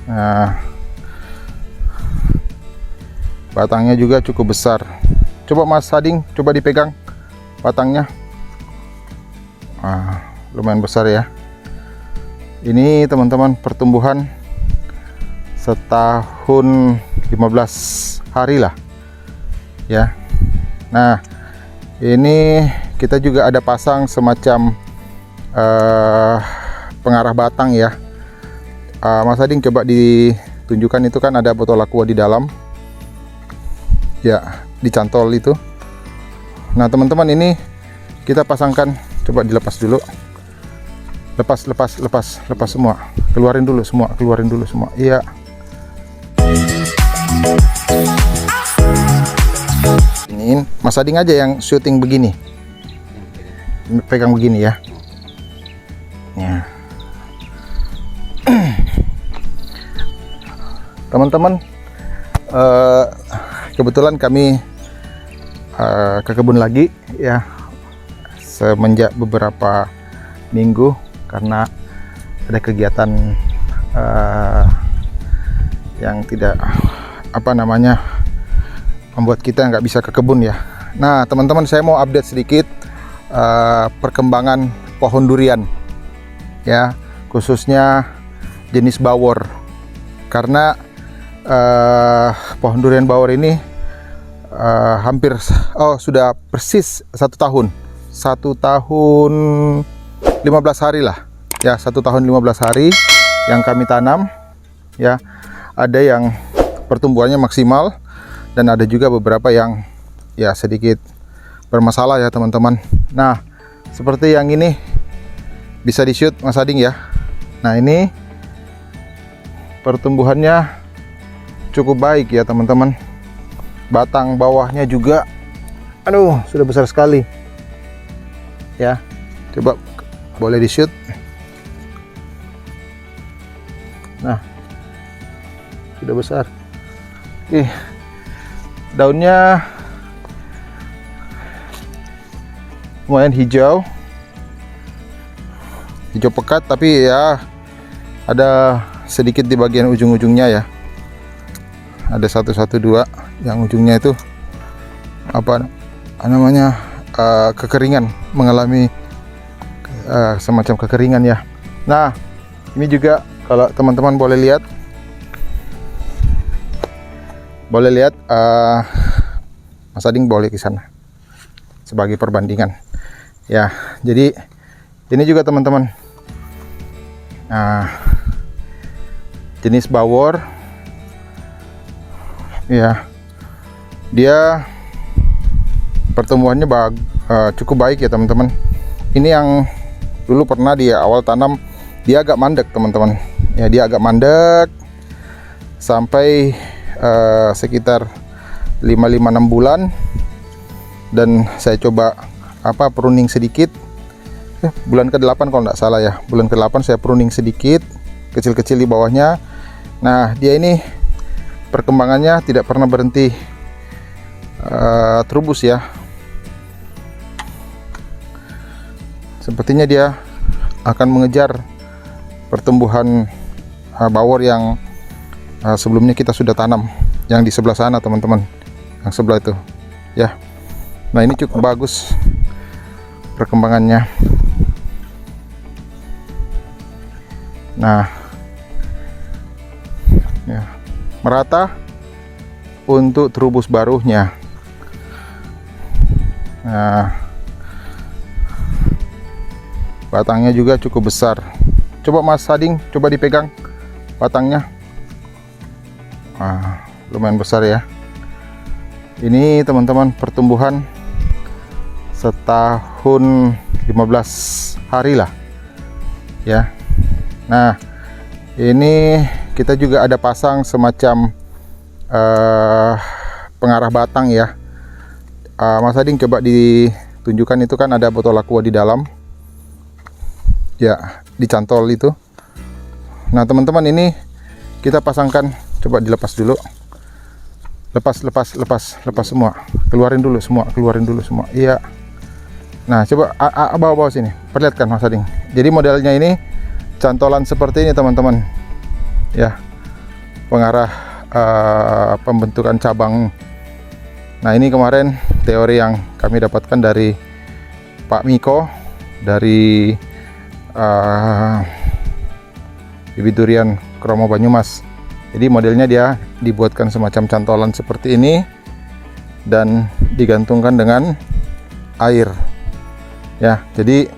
Nah, batangnya juga cukup besar. Coba Mas Sading, coba dipegang batangnya. Lumayan besar ya. Ini teman-teman pertumbuhan setahun 15 hari lah ya. Nah, ini kita juga ada pasang semacam pengarah batang ya. Mas Ading coba ditunjukkan, itu kan ada botol aqua di dalam ya, dicantol itu. Nah teman-teman, ini kita pasangkan, coba dilepas dulu, lepas semua, keluarin dulu semua, iya. Ini Mas Ading aja yang syuting begini, pegang begini ya. Teman-teman, kebetulan kami ke kebun lagi ya, semenjak beberapa minggu karena ada kegiatan yang tidak membuat kita nggak bisa ke kebun ya. Nah teman-teman, saya mau update sedikit perkembangan pohon durian ya, khususnya jenis bawor, karena pohon durian bawor ini sudah persis 1 tahun 15 hari lah ya, 1 tahun 15 hari yang kami tanam ya. Ada yang pertumbuhannya maksimal dan ada juga beberapa yang ya sedikit bermasalah ya teman-teman. Nah seperti yang ini bisa di shoot Mas Ading ya. Nah ini pertumbuhannya cukup baik ya teman-teman. Batang bawahnya juga sudah besar sekali ya. Coba boleh di shoot. Nah sudah besar. Daunnya lumayan hijau pekat, tapi ya ada sedikit di bagian ujung-ujungnya ya. Ada 1, 2 yang ujungnya itu kekeringan, mengalami semacam kekeringan ya. Nah ini juga kalau teman-teman boleh lihat Mas Ading boleh ke sana sebagai perbandingan ya. Jadi ini juga teman-teman jenis bawor ya, dia pertumbuhannya cukup baik ya teman-teman. Ini yang dulu pernah di awal tanam dia agak mandek teman-teman ya, dia agak mandek sampai sekitar 5-6 bulan, dan saya coba pruning sedikit bulan ke-8 kalau nggak salah ya. Bulan ke-8 saya pruning sedikit, kecil-kecil di bawahnya. Nah dia ini perkembangannya tidak pernah berhenti terubus ya. Sepertinya dia akan mengejar pertumbuhan bawor yang sebelumnya kita sudah tanam, yang di sebelah sana teman-teman, yang sebelah itu ya. Nah ini cukup bagus perkembangannya. Nah ya, merata untuk terubus barunya. Nah batangnya juga cukup besar. Coba Mas Sading, coba dipegang batangnya. Lumayan besar ya. Ini teman-teman pertumbuhan setahun 15 hari lah ya. Nah ini kita juga ada pasang semacam pengarah batang ya. Mas Ading coba ditunjukkan, itu kan ada botol aqua di dalam ya, dicantol itu. Nah teman-teman, ini kita pasangkan, coba dilepas dulu, lepas semua, keluarin dulu semua, iya. Nah coba bawa sini, perlihatkan Mas Ading. Jadi modelnya ini cantolan seperti ini teman-teman ya. pengarah pembentukan cabang. Nah, ini kemarin teori yang kami dapatkan dari Pak Miko dari bibit durian Kromo Banyumas. Jadi modelnya dia dibuatkan semacam cantolan seperti ini dan digantungkan dengan air. Ya, jadi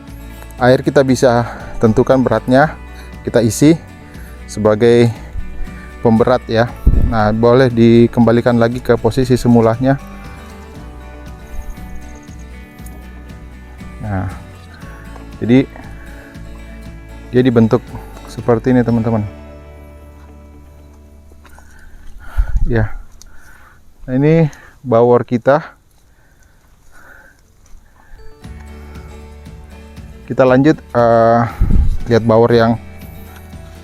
air kita bisa tentukan beratnya, kita isi sebagai pemberat ya. Nah, boleh dikembalikan lagi ke posisi semulanya. Nah, jadi dia dibentuk seperti ini teman-teman ya. Nah, ini bawor kita. Kita lanjut lihat bawor yang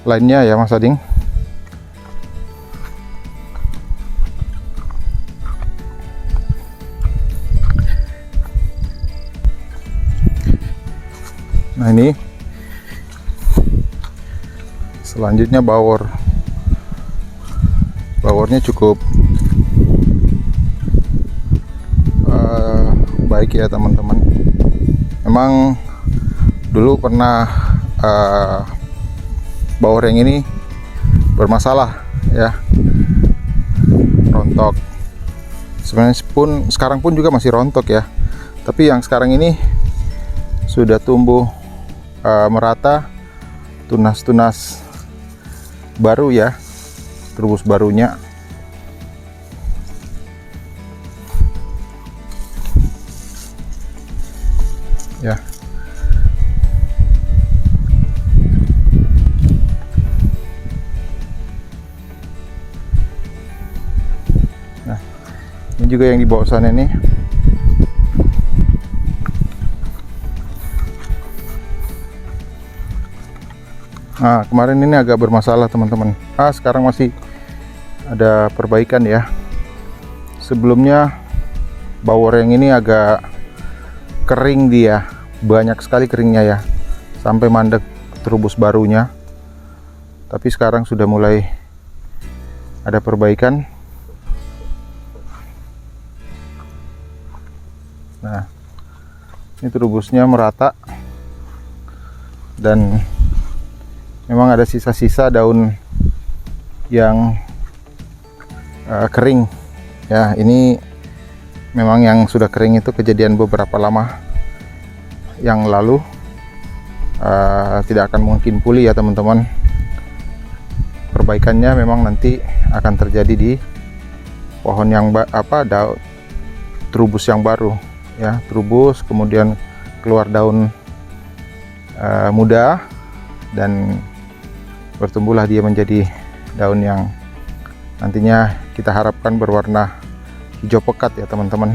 lainnya ya Mas Ading. Nah, ini selanjutnya bawornya cukup baik ya teman-teman. Memang dulu pernah bawor yang ini bermasalah ya, rontok. Sebenarnya sekarang pun juga masih rontok ya, tapi yang sekarang ini sudah tumbuh merata, tunas-tunas baru ya, trubus barunya. Ya. Nah, ini juga yang di bawah sana nih. Nah, kemarin ini agak bermasalah teman-teman. Sekarang masih ada perbaikan ya. Sebelumnya bawor yang ini agak kering dia, banyak sekali keringnya ya, sampai mandek trubus barunya. Tapi sekarang sudah mulai ada perbaikan. Nah, ini trubusnya merata dan memang ada sisa-sisa daun yang kering ya. Ini memang yang sudah kering itu kejadian beberapa lama yang lalu, tidak akan mungkin pulih ya teman-teman. Perbaikannya memang nanti akan terjadi di pohon yang daun trubus yang baru ya, trubus kemudian keluar daun muda dan bertumbuhlah dia menjadi daun yang nantinya kita harapkan berwarna hijau pekat ya teman-teman.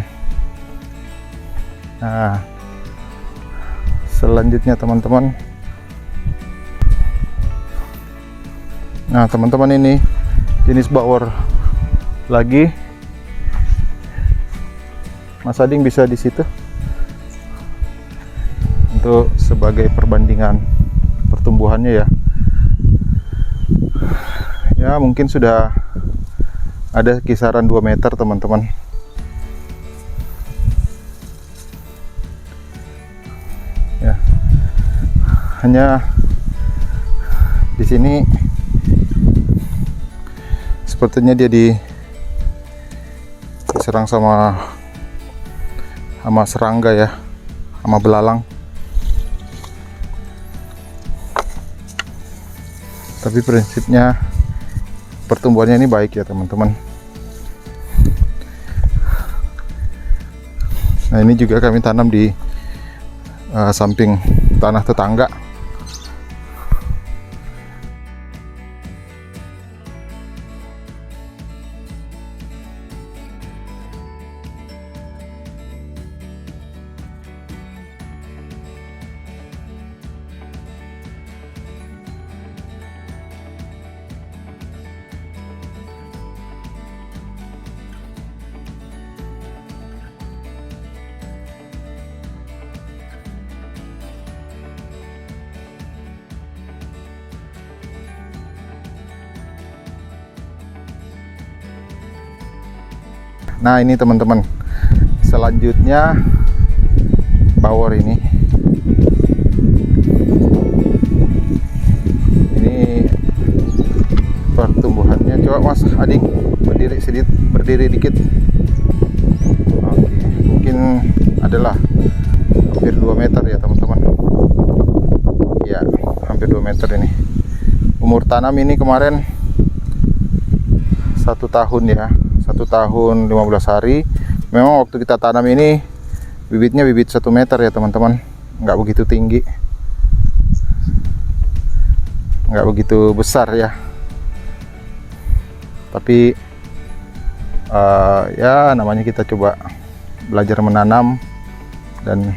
Nah, selanjutnya teman-teman, nah teman-teman, ini jenis bawor lagi. Mas Ading bisa di situ untuk sebagai perbandingan pertumbuhannya ya. Ya, mungkin sudah ada kisaran 2 meter teman-teman. Ya, hanya di sini sepertinya dia diserang sama serangga ya, sama belalang. Tapi prinsipnya pertumbuhannya ini baik ya teman-teman. Nah, ini juga kami tanam di samping tanah tetangga. Nah ini teman-teman, selanjutnya bawor ini pertumbuhannya. Coba Mas Adik berdiri dikit. Oke, mungkin adalah hampir 2 meter ya teman-teman. Ya, hampir 2 meter ini. Umur tanam ini kemarin 1 tahun ya, 1 tahun 15 hari. Memang waktu kita tanam ini bibitnya bibit 1 meter ya teman-teman, nggak begitu tinggi, nggak begitu besar ya, tapi ya namanya kita coba belajar menanam, dan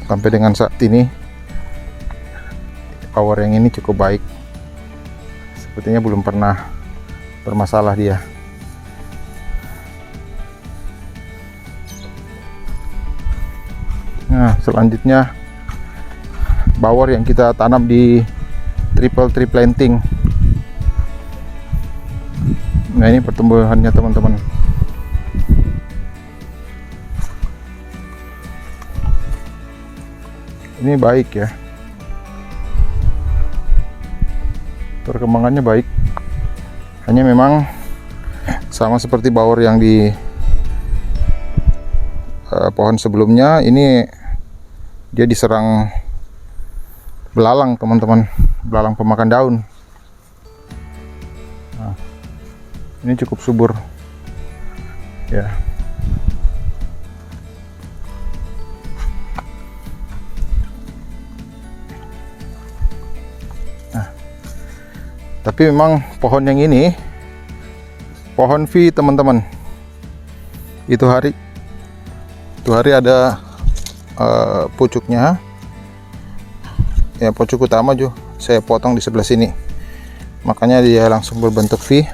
sampai dengan saat ini power yang ini cukup baik. Sepertinya belum pernah bermasalah dia. Nah selanjutnya bawor yang kita tanam di triple tree planting. Nah ini pertumbuhannya teman-teman. Ini baik ya, perkembangannya baik. Hanya memang sama seperti bawor yang di pohon sebelumnya, ini dia diserang belalang teman-teman, belalang pemakan daun. Nah, ini cukup subur ya. Nah, tapi memang pohon yang ini, pohon V teman-teman, itu hari ada pucuknya ya, pucuk utama juga saya potong di sebelah sini, makanya dia langsung berbentuk V.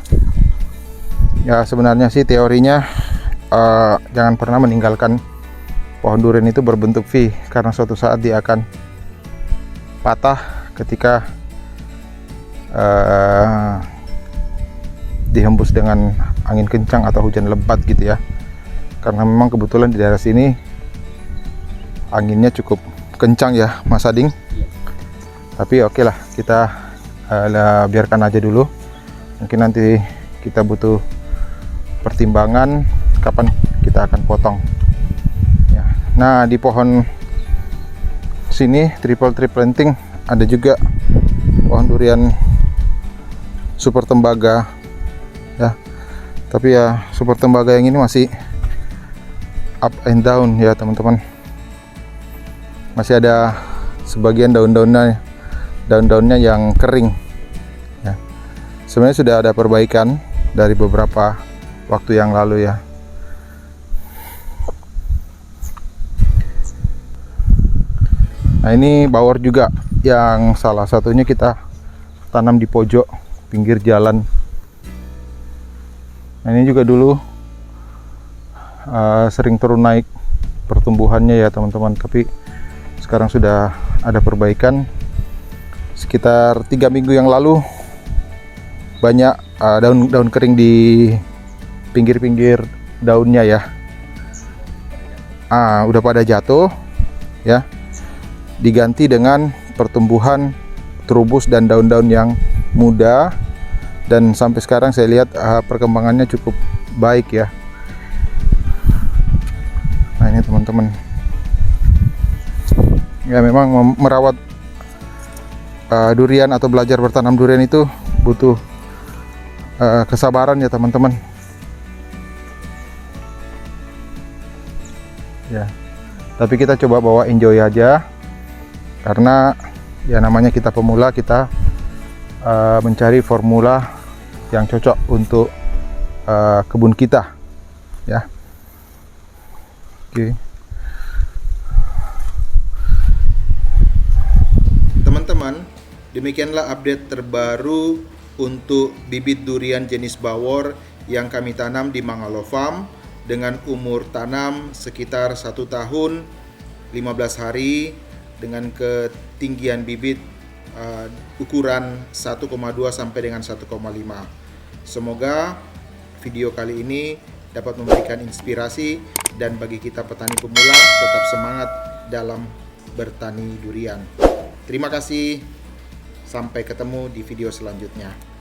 Ya sebenarnya sih teorinya jangan pernah meninggalkan pohon durian itu berbentuk V, karena suatu saat dia akan patah ketika dihembus dengan angin kencang atau hujan lebat gitu ya. Karena memang kebetulan di daerah sini anginnya cukup kencang ya Mas Ading. Tapi oke lah, kita biarkan aja dulu. Mungkin nanti kita butuh pertimbangan kapan kita akan potong ya. Nah di pohon sini triple tree planting ada juga pohon durian super tembaga ya. Tapi ya super tembaga yang ini masih up and down ya teman-teman. Masih ada sebagian daun-daunnya yang kering ya. Sebenarnya sudah ada perbaikan dari beberapa waktu yang lalu ya. Nah ini bawor juga yang salah satunya kita tanam di pojok pinggir jalan. Nah ini juga dulu sering turun naik pertumbuhannya ya teman-teman, tapi sekarang sudah ada perbaikan. Sekitar 3 minggu yang lalu banyak daun-daun kering di pinggir-pinggir daunnya ya. Udah pada jatuh ya, diganti dengan pertumbuhan terubus dan daun-daun yang muda, dan sampai sekarang saya lihat perkembangannya cukup baik ya. Nah ini teman-teman ya, memang merawat durian atau belajar bertanam durian itu butuh kesabaran ya teman-teman ya. Tapi kita coba bawa enjoy aja, karena ya namanya kita pemula, kita mencari formula yang cocok untuk kebun kita ya. Oke. Teman-teman, demikianlah update terbaru untuk bibit durian jenis bawor yang kami tanam di Mangalo Farm dengan umur tanam sekitar 1 tahun 15 hari dengan ketinggian bibit ukuran 1,2 sampai dengan 1,5. Semoga video kali ini dapat memberikan inspirasi dan bagi kita petani pemula tetap semangat dalam bertani durian. Terima kasih, sampai ketemu di video selanjutnya.